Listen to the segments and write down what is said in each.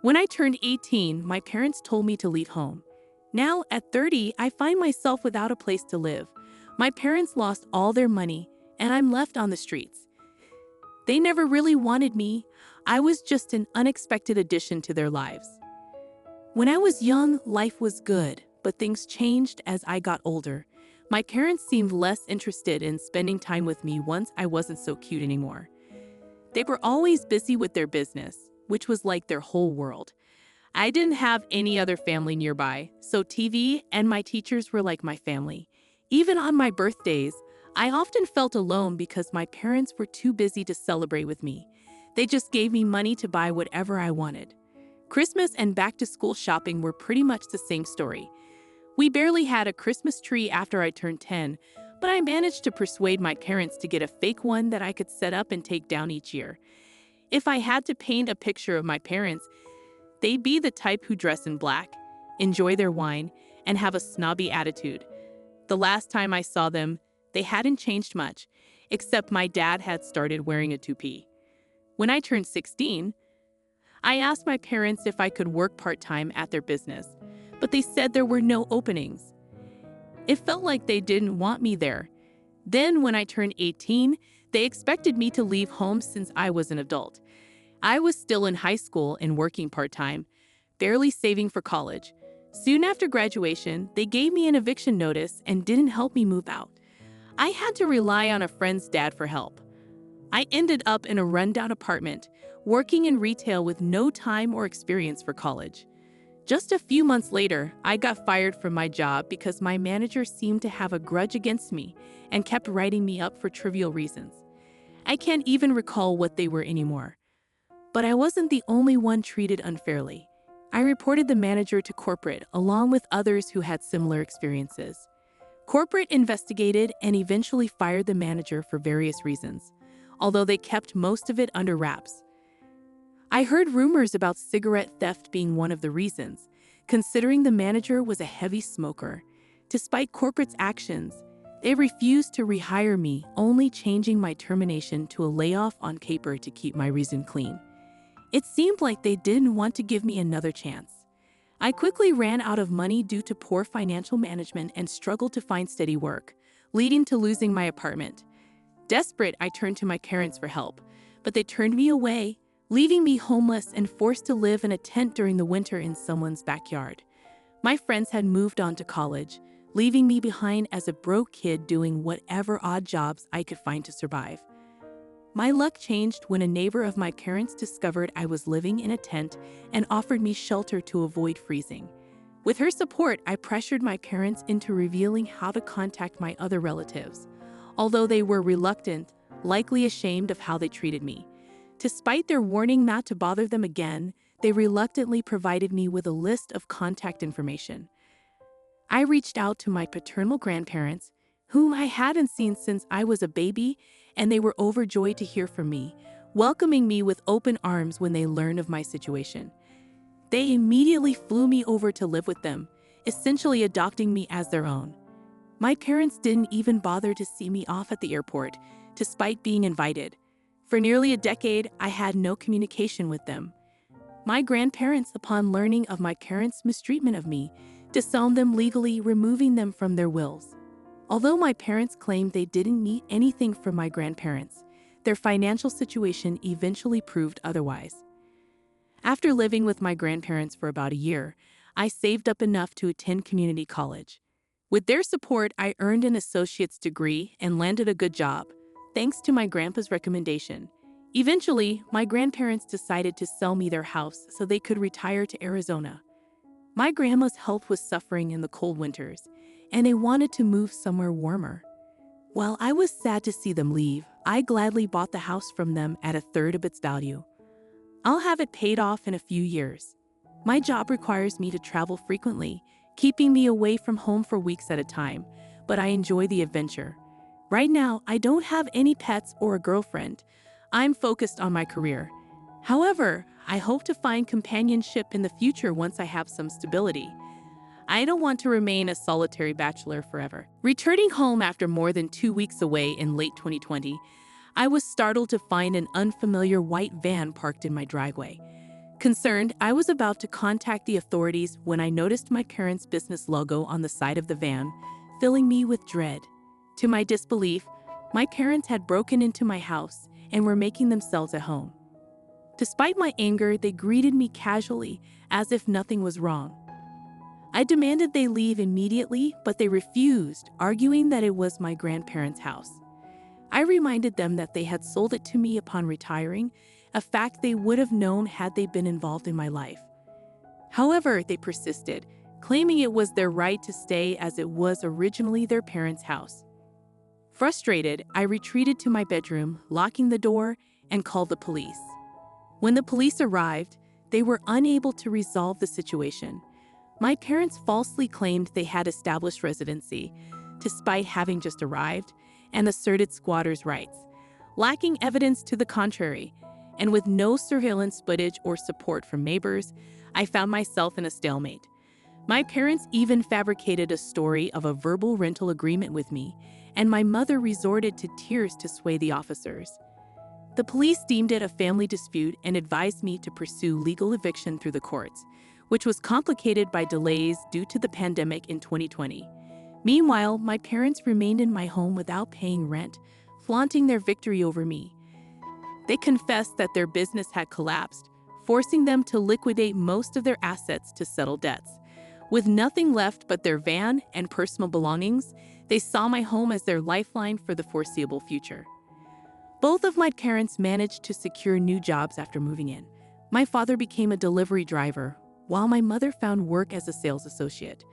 When I turned 18, my parents told me to leave home. Now, at 30, I find myself without a place to live. My parents lost all their money, and I'm left on the streets. They never really wanted me. I was just an unexpected addition to their lives. When I was young, life was good, but things changed as I got older. My parents seemed less interested in spending time with me once I wasn't so cute anymore. They were always busy with their business, which was like their whole world. I didn't have any other family nearby, so TV and my teachers were like my family. Even on my birthdays, I often felt alone because my parents were too busy to celebrate with me. They just gave me money to buy whatever I wanted. Christmas and back-to-school shopping were pretty much the same story. We barely had a Christmas tree after I turned 10, but I managed to persuade my parents to get a fake one that I could set up and take down each year. If I had to paint a picture of my parents, they'd be the type who dress in black, enjoy their wine, and have a snobby attitude. The last time I saw them, they hadn't changed much, except my dad had started wearing a toupee. When I turned 16, I asked my parents if I could work part-time at their business, but they said there were no openings. It felt like they didn't want me there. Then, when I turned 18, they expected me to leave home since I was an adult. I was still in high school and working part-time, barely saving for college. Soon after graduation, they gave me an eviction notice and didn't help me move out. I had to rely on a friend's dad for help. I ended up in a rundown apartment, working in retail with no time or experience for college. Just a few months later, I got fired from my job because my manager seemed to have a grudge against me and kept writing me up for trivial reasons. I can't even recall what they were anymore. But I wasn't the only one treated unfairly. I reported the manager to corporate along with others who had similar experiences. Corporate investigated and eventually fired the manager for various reasons, although they kept most of it under wraps. I heard rumors about cigarette theft being one of the reasons, considering the manager was a heavy smoker. Despite corporate's actions, they refused to rehire me, only changing my termination to a layoff on paper to keep my reason clean. It seemed like they didn't want to give me another chance. I quickly ran out of money due to poor financial management and struggled to find steady work, leading to losing my apartment. Desperate, I turned to my parents for help, but they turned me away, leaving me homeless and forced to live in a tent during the winter in someone's backyard. My friends had moved on to college, leaving me behind as a broke kid doing whatever odd jobs I could find to survive. My luck changed when a neighbor of my parents discovered I was living in a tent and offered me shelter to avoid freezing. With her support, I pressured my parents into revealing how to contact my other relatives, although they were reluctant, likely ashamed of how they treated me. Despite their warning not to bother them again, they reluctantly provided me with a list of contact information. I reached out to my paternal grandparents, whom I hadn't seen since I was a baby, and they were overjoyed to hear from me, welcoming me with open arms when they learned of my situation. They immediately flew me over to live with them, essentially adopting me as their own. My parents didn't even bother to see me off at the airport, despite being invited. For nearly a decade, I had no communication with them. My grandparents, upon learning of my parents' mistreatment of me, disowned them legally, removing them from their wills. Although my parents claimed they didn't need anything from my grandparents, their financial situation eventually proved otherwise. After living with my grandparents for about a year, I saved up enough to attend community college. With their support, I earned an associate's degree and landed a good job, thanks to my grandpa's recommendation. Eventually, my grandparents decided to sell me their house so they could retire to Arizona. My grandma's health was suffering in the cold winters, and they wanted to move somewhere warmer. While I was sad to see them leave, I gladly bought the house from them at a third of its value. I'll have it paid off in a few years. My job requires me to travel frequently, keeping me away from home for weeks at a time, but I enjoy the adventure. Right now, I don't have any pets or a girlfriend. I'm focused on my career. However, I hope to find companionship in the future once I have some stability. I don't want to remain a solitary bachelor forever. Returning home after more than 2 weeks away in late 2020, I was startled to find an unfamiliar white van parked in my driveway. Concerned, I was about to contact the authorities when I noticed my parents' business logo on the side of the van, filling me with dread. To my disbelief, my parents had broken into my house and were making themselves at home. Despite my anger, they greeted me casually, as if nothing was wrong. I demanded they leave immediately, but they refused, arguing that it was my grandparents' house. I reminded them that they had sold it to me upon retiring, a fact they would have known had they been involved in my life. However, they persisted, claiming it was their right to stay as it was originally their parents' house. Frustrated, I retreated to my bedroom, locking the door, and called the police. When the police arrived, they were unable to resolve the situation. My parents falsely claimed they had established residency, despite having just arrived, and asserted squatters' rights, lacking evidence to the contrary. And with no surveillance footage or support from neighbors, I found myself in a stalemate. My parents even fabricated a story of a verbal rental agreement with me, and my mother resorted to tears to sway the officers. The police deemed it a family dispute and advised me to pursue legal eviction through the courts, which was complicated by delays due to the pandemic in 2020. Meanwhile, my parents remained in my home without paying rent, flaunting their victory over me. They confessed that their business had collapsed, forcing them to liquidate most of their assets to settle debts. With nothing left but their van and personal belongings, they saw my home as their lifeline for the foreseeable future. Both of my parents managed to secure new jobs after moving in. My father became a delivery driver, while my mother found work as a sales associate.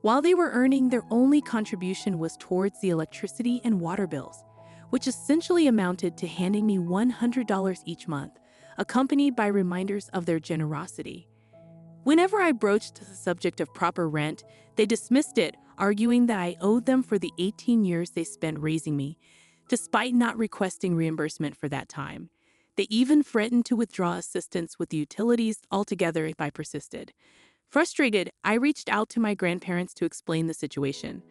While they were earning, their only contribution was towards the electricity and water bills, which essentially amounted to handing me $100 each month, accompanied by reminders of their generosity. Whenever I broached the subject of proper rent, they dismissed it, arguing that I owed them for the 18 years they spent raising me, despite not requesting reimbursement for that time. They even threatened to withdraw assistance with the utilities altogether if I persisted. Frustrated, I reached out to my grandparents to explain the situation.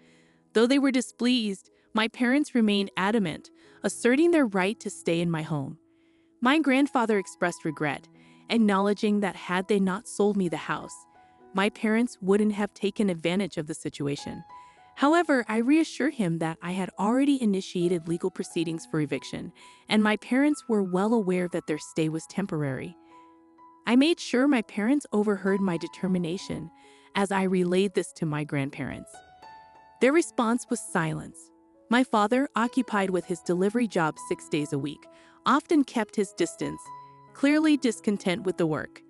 Though they were displeased, my parents remained adamant, asserting their right to stay in my home. My grandfather expressed regret, acknowledging that had they not sold me the house, my parents wouldn't have taken advantage of the situation. However, I reassured him that I had already initiated legal proceedings for eviction, and my parents were well aware that their stay was temporary. I made sure my parents overheard my determination as I relayed this to my grandparents. Their response was silence. My father, occupied with his delivery job 6 days a week, often kept his distance, clearly discontent with the work.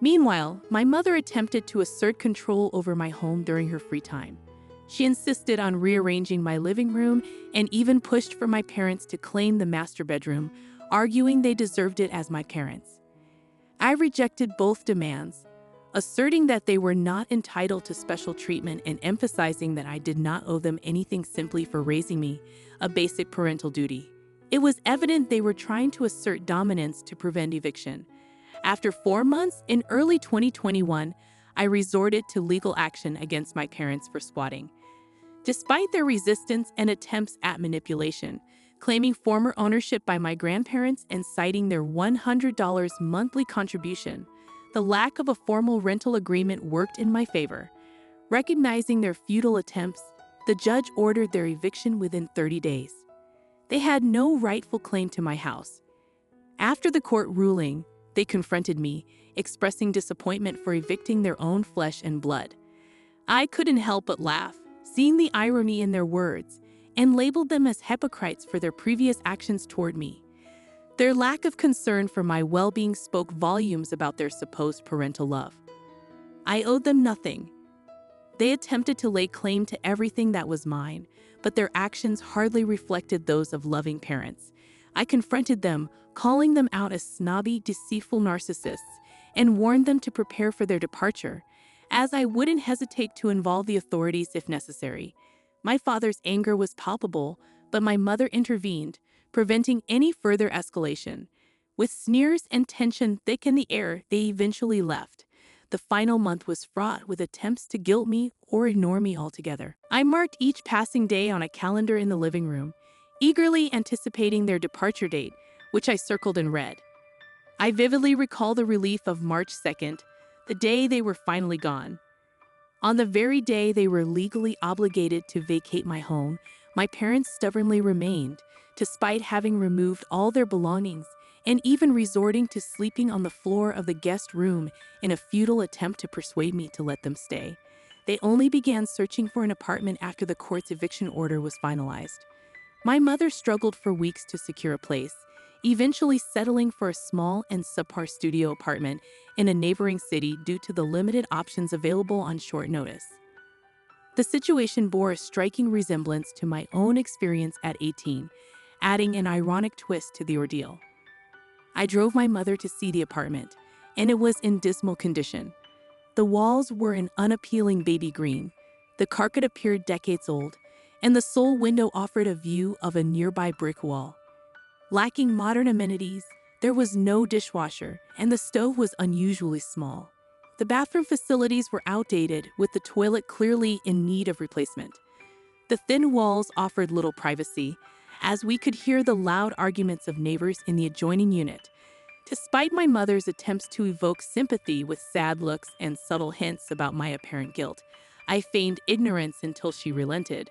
Meanwhile, my mother attempted to assert control over my home during her free time. She insisted on rearranging my living room and even pushed for my parents to claim the master bedroom, arguing they deserved it as my parents. I rejected both demands, asserting that they were not entitled to special treatment and emphasizing that I did not owe them anything simply for raising me, a basic parental duty. It was evident they were trying to assert dominance to prevent eviction. After 4 months, in early 2021, I resorted to legal action against my parents for squatting. Despite their resistance and attempts at manipulation, claiming former ownership by my grandparents and citing their $100 monthly contribution, the lack of a formal rental agreement worked in my favor. Recognizing their futile attempts, the judge ordered their eviction within 30 days. They had no rightful claim to my house. After the court ruling, they confronted me, expressing disappointment for evicting their own flesh and blood. I couldn't help but laugh, seeing the irony in their words, and labeled them as hypocrites for their previous actions toward me. Their lack of concern for my well-being spoke volumes about their supposed parental love. I owed them nothing. They attempted to lay claim to everything that was mine, but their actions hardly reflected those of loving parents. I confronted them, calling them out as snobby, deceitful narcissists, and warned them to prepare for their departure, as I wouldn't hesitate to involve the authorities if necessary. My father's anger was palpable, but my mother intervened, preventing any further escalation. With sneers and tension thick in the air, they eventually left. The final month was fraught with attempts to guilt me or ignore me altogether. I marked each passing day on a calendar in the living room, eagerly anticipating their departure date, which I circled in red. I vividly recall the relief of March 2nd, the day they were finally gone. On the very day they were legally obligated to vacate my home, my parents stubbornly remained, despite having removed all their belongings and even resorting to sleeping on the floor of the guest room in a futile attempt to persuade me to let them stay. They only began searching for an apartment after the court's eviction order was finalized. My mother struggled for weeks to secure a place, eventually settling for a small and subpar studio apartment in a neighboring city due to the limited options available on short notice. The situation bore a striking resemblance to my own experience at 18, adding an ironic twist to the ordeal. I drove my mother to see the apartment, and it was in dismal condition. The walls were an unappealing baby green, the carpet appeared decades old, and the sole window offered a view of a nearby brick wall. Lacking modern amenities, there was no dishwasher, and the stove was unusually small. The bathroom facilities were outdated, with the toilet clearly in need of replacement. The thin walls offered little privacy, as we could hear the loud arguments of neighbors in the adjoining unit. Despite my mother's attempts to evoke sympathy with sad looks and subtle hints about my apparent guilt, I feigned ignorance until she relented.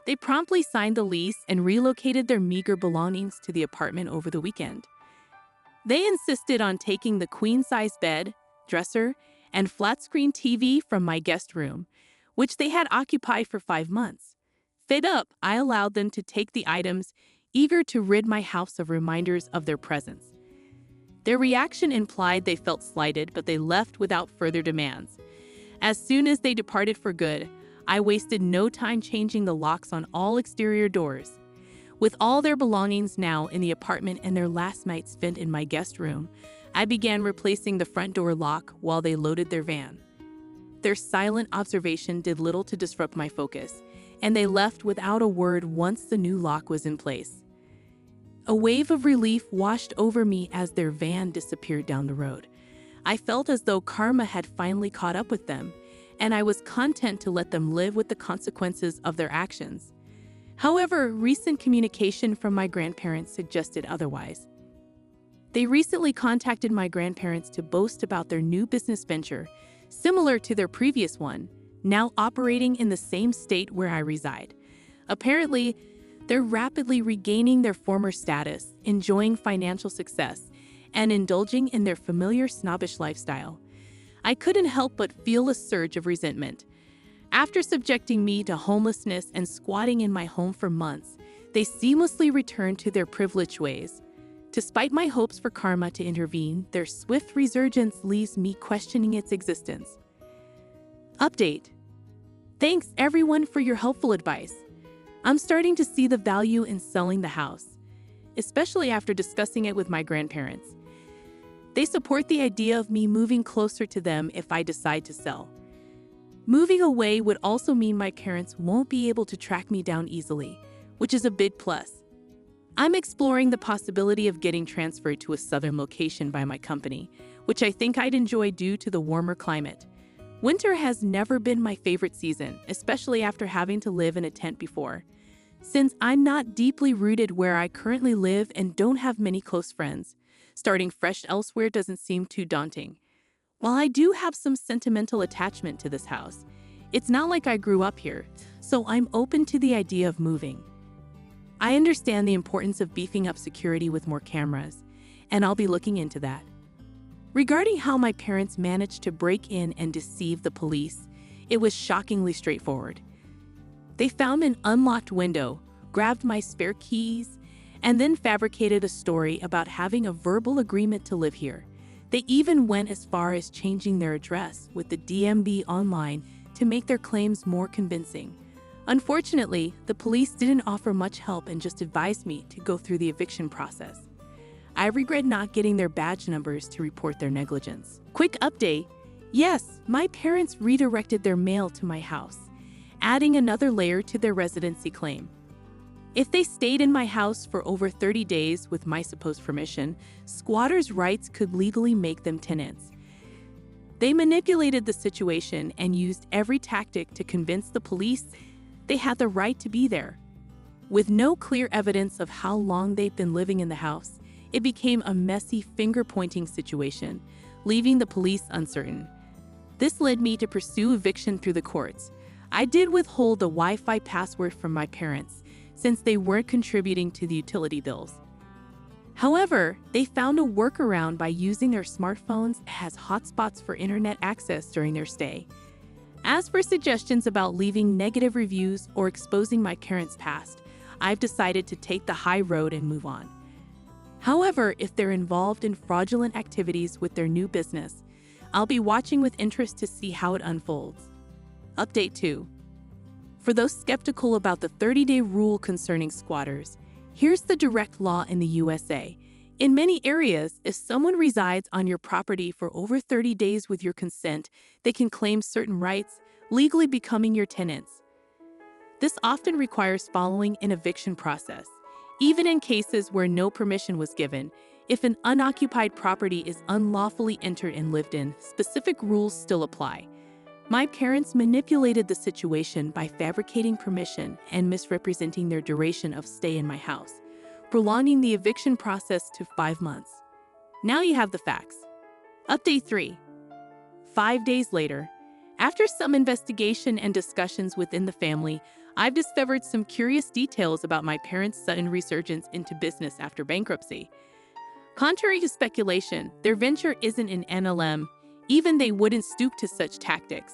They promptly signed the lease and relocated their meager belongings to the apartment over the weekend. They insisted on taking the queen-size bed, dresser, and flat-screen TV from my guest room, which they had occupied for 5 months. Fed up, I allowed them to take the items, eager to rid my house of reminders of their presence. Their reaction implied they felt slighted, but they left without further demands. As soon as they departed for good, I wasted no time changing the locks on all exterior doors. With all their belongings now in the apartment and their last night spent in my guest room, I began replacing the front door lock while they loaded their van. Their silent observation did little to disrupt my focus, and they left without a word once the new lock was in place. A wave of relief washed over me as their van disappeared down the road. I felt as though karma had finally caught up with them, and I was content to let them live with the consequences of their actions. However, recent communication from my grandparents suggested otherwise. They recently contacted my grandparents to boast about their new business venture, similar to their previous one, now operating in the same state where I reside. Apparently, they're rapidly regaining their former status, enjoying financial success, and indulging in their familiar snobbish lifestyle. I couldn't help but feel a surge of resentment. After subjecting me to homelessness and squatting in my home for months, they seamlessly returned to their privileged ways. Despite my hopes for karma to intervene, their swift resurgence leaves me questioning its existence. Update. Thanks everyone for your helpful advice. I'm starting to see the value in selling the house, especially after discussing it with my grandparents. They support the idea of me moving closer to them if I decide to sell. Moving away would also mean my parents won't be able to track me down easily, which is a big plus. I'm exploring the possibility of getting transferred to a southern location by my company, which I think I'd enjoy due to the warmer climate. Winter has never been my favorite season, especially after having to live in a tent before. Since I'm not deeply rooted where I currently live and don't have many close friends, starting fresh elsewhere doesn't seem too daunting. While I do have some sentimental attachment to this house, it's not like I grew up here, so I'm open to the idea of moving. I understand the importance of beefing up security with more cameras, and I'll be looking into that. Regarding how my parents managed to break in and deceive the police, it was shockingly straightforward. They found an unlocked window, grabbed my spare keys, and then fabricated a story about having a verbal agreement to live here. They even went as far as changing their address with the DMV online to make their claims more convincing. Unfortunately, the police didn't offer much help and just advised me to go through the eviction process. I regret not getting their badge numbers to report their negligence. Quick update. Yes, my parents redirected their mail to my house, adding another layer to their residency claim. If they stayed in my house for over 30 days with my supposed permission, squatters' rights could legally make them tenants. They manipulated the situation and used every tactic to convince the police they had the right to be there. With no clear evidence of how long they've been living in the house, It became a messy finger-pointing situation, leaving the police uncertain. This led me to pursue eviction through the courts. I did withhold the Wi-Fi password from my parents, since they weren't contributing to the utility bills. However, they found a workaround by using their smartphones as hotspots for internet access during their stay. As for suggestions about leaving negative reviews or exposing my parents' past, I've decided to take the high road and move on. However, if they're involved in fraudulent activities with their new business, I'll be watching with interest to see how it unfolds. Update 2. For those skeptical about the 30-day rule concerning squatters, here's the direct law in the USA. In many areas, if someone resides on your property for over 30 days with your consent, they can claim certain rights, legally becoming your tenants. This often requires following an eviction process. Even in cases where no permission was given, if an unoccupied property is unlawfully entered and lived in, specific rules still apply. My parents manipulated the situation by fabricating permission and misrepresenting their duration of stay in my house, prolonging the eviction process to 5 months. Now you have the facts. Update 3. 5 days later, after some investigation and discussions within the family, I've discovered some curious details about my parents' sudden resurgence into business after bankruptcy. Contrary to speculation, their venture isn't an NLM, even they wouldn't stoop to such tactics.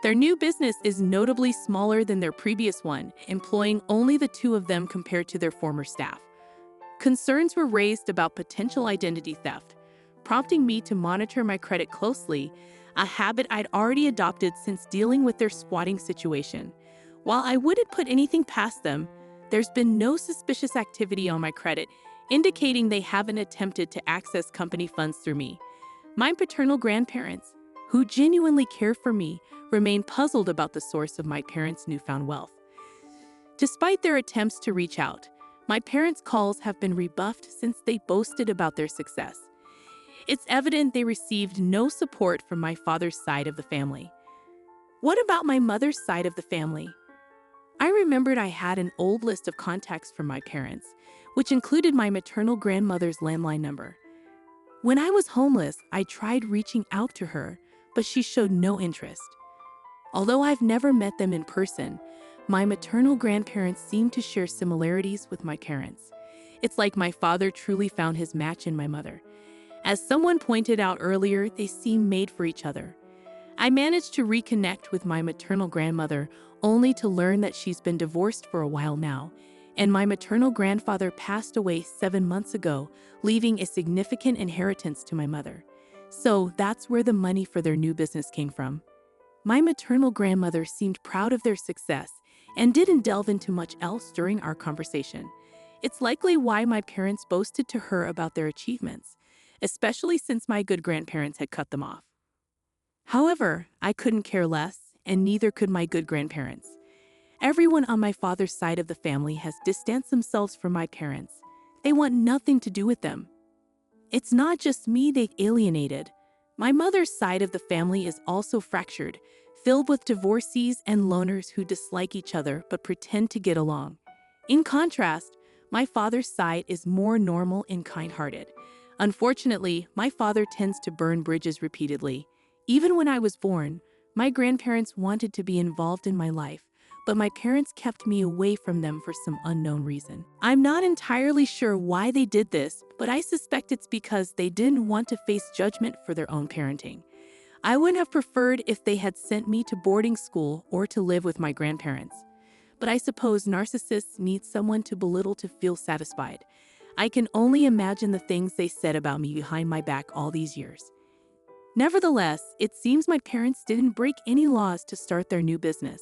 Their new business is notably smaller than their previous one, employing only the 2 of them compared to their former staff. Concerns were raised about potential identity theft, prompting me to monitor my credit closely, a habit I'd already adopted since dealing with their squatting situation. While I wouldn't put anything past them, there's been no suspicious activity on my credit, indicating they haven't attempted to access company funds through me. My paternal grandparents, who genuinely care for me, remain puzzled about the source of my parents' newfound wealth. Despite their attempts to reach out, my parents' calls have been rebuffed since they boasted about their success. It's evident they received no support from my father's side of the family. What about my mother's side of the family? I remembered I had an old list of contacts from my parents, which included my maternal grandmother's landline number. When I was homeless, I tried reaching out to her, but she showed no interest. Although I've never met them in person, my maternal grandparents seem to share similarities with my parents. It's like my father truly found his match in my mother. As someone pointed out earlier, they seem made for each other. I managed to reconnect with my maternal grandmother only to learn that she's been divorced for a while now, and my maternal grandfather passed away 7 months ago, leaving a significant inheritance to my mother. So that's where the money for their new business came from. My maternal grandmother seemed proud of their success and didn't delve into much else during our conversation. It's likely why my parents boasted to her about their achievements, especially since my good grandparents had cut them off. However, I couldn't care less, and neither could my good grandparents. Everyone on my father's side of the family has distanced themselves from my parents. They want nothing to do with them. It's not just me they've alienated. My mother's side of the family is also fractured, filled with divorcees and loners who dislike each other but pretend to get along. In contrast, my father's side is more normal and kind-hearted. Unfortunately, my father tends to burn bridges repeatedly. Even when I was born, my grandparents wanted to be involved in my life, but my parents kept me away from them for some unknown reason. I'm not entirely sure why they did this, but I suspect it's because they didn't want to face judgment for their own parenting. I would have preferred if they had sent me to boarding school or to live with my grandparents. But I suppose narcissists need someone to belittle to feel satisfied. I can only imagine the things they said about me behind my back all these years. Nevertheless, it seems my parents didn't break any laws to start their new business.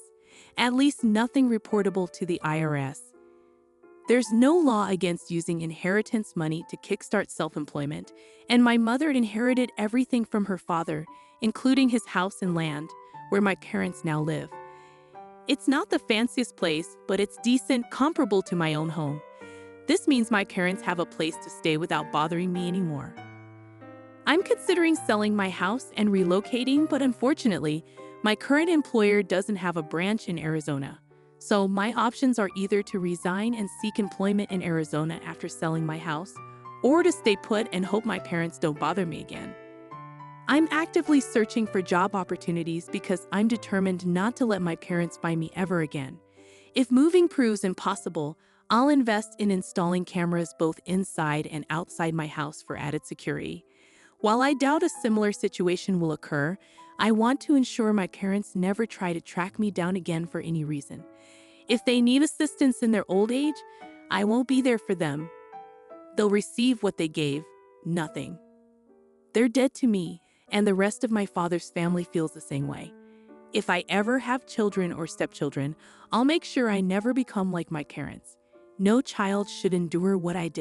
At least nothing reportable to the IRS. There's no law against using inheritance money to kickstart self-employment, and my mother inherited everything from her father, including his house and land, where my parents now live. It's not the fanciest place, but it's decent, comparable to my own home. This means my parents have a place to stay without bothering me anymore. I'm considering selling my house and relocating, but unfortunately, my current employer doesn't have a branch in Arizona. So my options are either to resign and seek employment in Arizona after selling my house, or to stay put and hope my parents don't bother me again. I'm actively searching for job opportunities because I'm determined not to let my parents find me ever again. If moving proves impossible, I'll invest in installing cameras both inside and outside my house for added security. While I doubt a similar situation will occur, I want to ensure my parents never try to track me down again for any reason. If they need assistance in their old age, I won't be there for them. They'll receive what they gave, nothing. They're dead to me, and the rest of my father's family feels the same way. If I ever have children or stepchildren, I'll make sure I never become like my parents. No child should endure what I did.